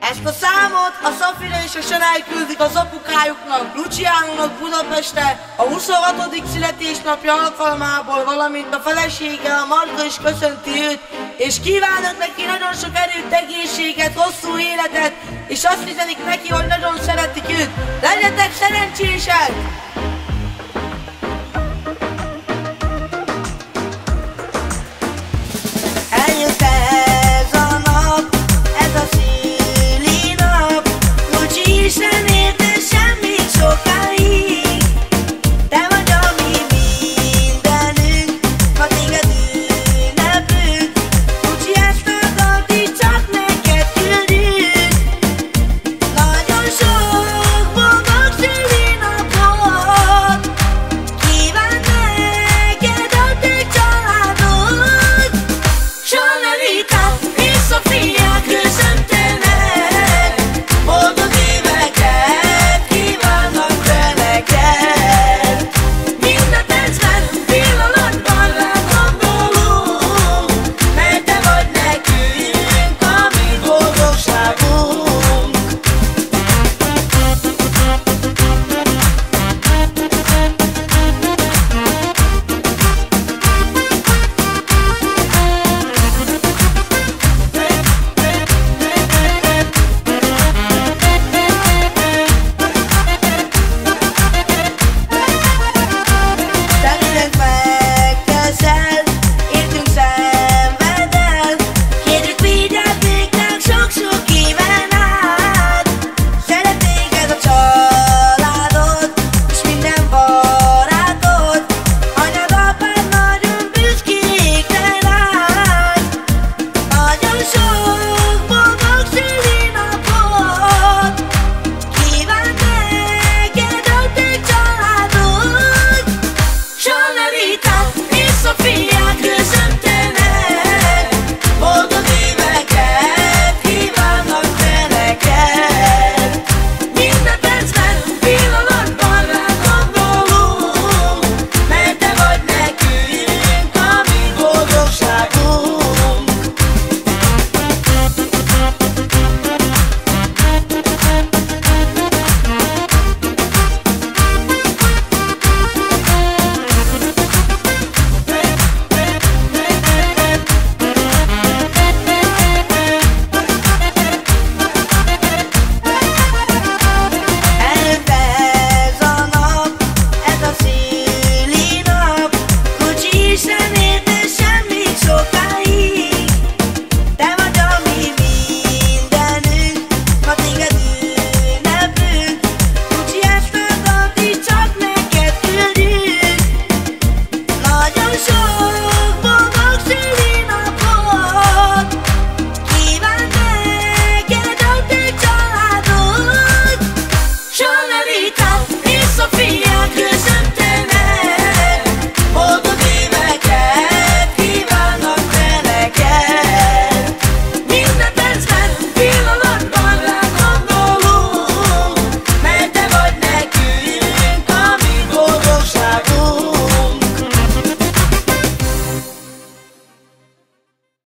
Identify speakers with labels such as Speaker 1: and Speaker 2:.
Speaker 1: Ezt a számot a Szafira és a Sanel küldik az apukájuknak, Luciánónak Budapestre a 26. születésnapja alkalmából, valamint a felesége, a Marga is köszönti őt, és kívánok neki nagyon sok erőt, egészséget, hosszú életet, és azt üzenik neki, hogy nagyon szeretik őt. Legyetek szerencsések!